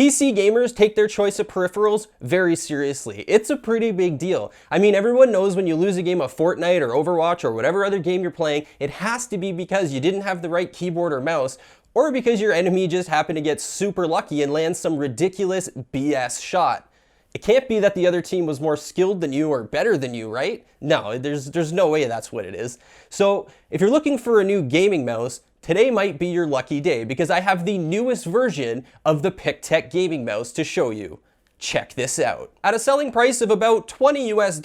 PC gamers take their choice of peripherals very seriously. It's a pretty big deal. I mean, everyone knows when you lose a game of Fortnite or Overwatch or whatever other game you're playing, it has to be because you didn't have the right keyboard or mouse, or because your enemy just happened to get super lucky and land some ridiculous BS shot. It can't be that the other team was more skilled than you or better than you, right? No, there's no way that's what it is. So if you're looking for a new gaming mouse, today might be your lucky day because I have the newest version of the Pictek Gaming Mouse to show you. Check this out. At a selling price of about $20 US,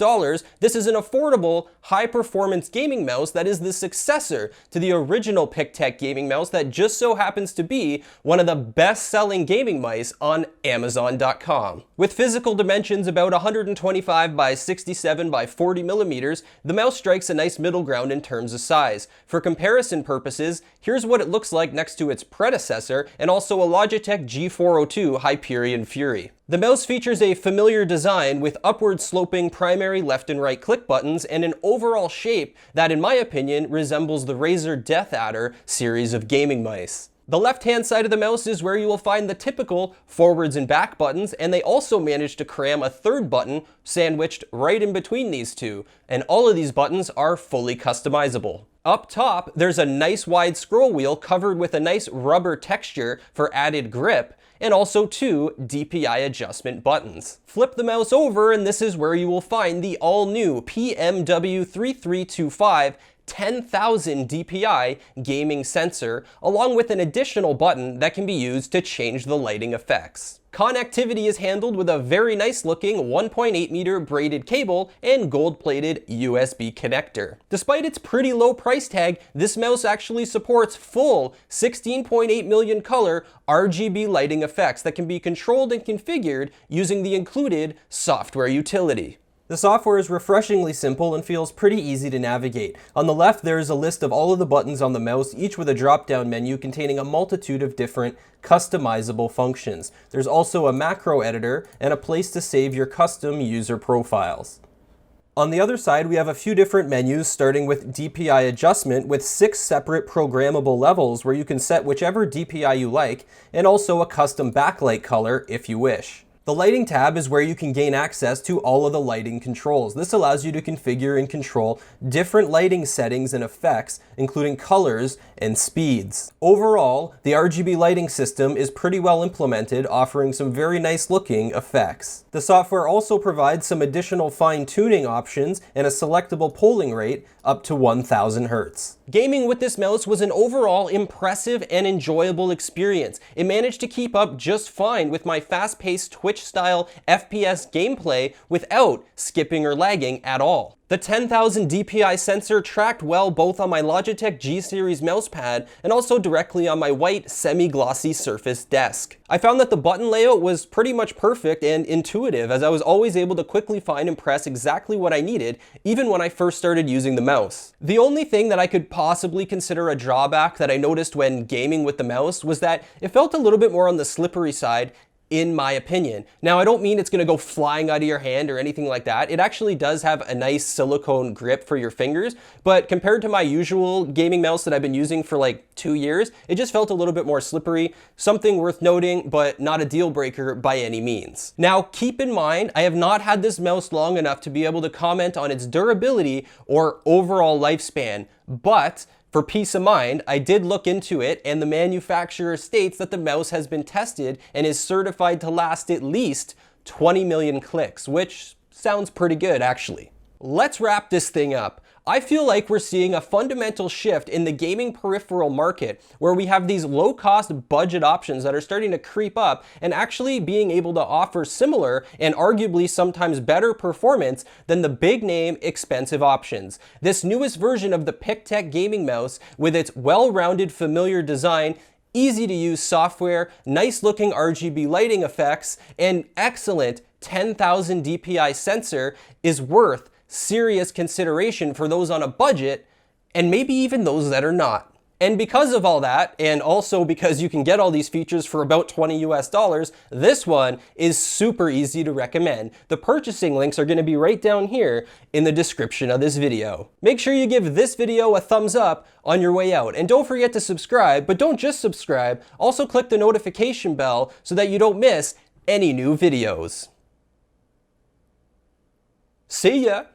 this is an affordable, high-performance gaming mouse that is the successor to the original Pictek Gaming Mouse that just so happens to be one of the best-selling gaming mice on Amazon.com. With physical dimensions about 125 by 67 by 40 millimeters, the mouse strikes a nice middle ground in terms of size. For comparison purposes, here's what it looks like next to its predecessor and also a Logitech G402 Hyperion Fury. The mouse features a familiar design with upward sloping primary left and right click buttons and an overall shape that, in my opinion, resembles the Razer Death Adder series of gaming mice. The left-hand side of the mouse is where you will find the typical forwards and back buttons, and they also managed to cram a third button sandwiched right in between these two, and all of these buttons are fully customizable. Up top, there's a nice wide scroll wheel covered with a nice rubber texture for added grip, and also two DPI adjustment buttons. Flip the mouse over and this is where you will find the all-new PMW3325 10,000 DPI gaming sensor, along with an additional button that can be used to change the lighting effects. Connectivity is handled with a very nice looking 1.8 meter braided cable and gold-plated USB connector. Despite its pretty low price tag, this mouse actually supports full 16.8 million color RGB lighting effects that can be controlled and configured using the included software utility. The software is refreshingly simple and feels pretty easy to navigate. On the left, there is a list of all of the buttons on the mouse, each with a drop-down menu containing a multitude of different customizable functions. There's also a macro editor and a place to save your custom user profiles. On the other side, we have a few different menus, starting with DPI adjustment with 6 separate programmable levels where you can set whichever DPI you like, and also a custom backlight color if you wish. The lighting tab is where you can gain access to all of the lighting controls. This allows you to configure and control different lighting settings and effects, including colors and speeds. Overall, the RGB lighting system is pretty well implemented, offering some very nice looking effects. The software also provides some additional fine-tuning options and a selectable polling rate up to 1000 Hz. Gaming with this mouse was an overall impressive and enjoyable experience. It managed to keep up just fine with my fast-paced Twitch-style FPS gameplay without skipping or lagging at all. The 10,000 DPI sensor tracked well both on my Logitech G Series mousepad and also directly on my white semi-glossy Surface desk. I found that the button layout was pretty much perfect and intuitive, as I was always able to quickly find and press exactly what I needed, even when I first started using the mouse. The only thing that I could possibly consider a drawback that I noticed when gaming with the mouse was that it felt a little bit more on the slippery side, in my opinion. Now, I don't mean it's gonna go flying out of your hand or anything like that. It actually does have a nice silicone grip for your fingers, but compared to my usual gaming mouse that I've been using for like 2 years, it just felt a little bit more slippery. Something worth noting, but not a deal breaker by any means. Now, keep in mind, I have not had this mouse long enough to be able to comment on its durability or overall lifespan, but for peace of mind, I did look into it, and the manufacturer states that the mouse has been tested and is certified to last at least 20 million clicks, which sounds pretty good actually. Let's wrap this thing up. I feel like we're seeing a fundamental shift in the gaming peripheral market where we have these low-cost budget options that are starting to creep up and actually being able to offer similar and arguably sometimes better performance than the big-name expensive options. This newest version of the Pictek Gaming Mouse, with its well-rounded familiar design, easy-to-use software, nice-looking RGB lighting effects, and excellent 10,000 DPI sensor, is worth serious consideration for those on a budget, and maybe even those that are not. And because of all that, and also because you can get all these features for about 20 US dollars, this one is super easy to recommend. The purchasing links are going to be right down here in the description of this video. Make sure you give this video a thumbs up on your way out. And don't forget to subscribe, but don't just subscribe, also click the notification bell so that you don't miss any new videos. See ya!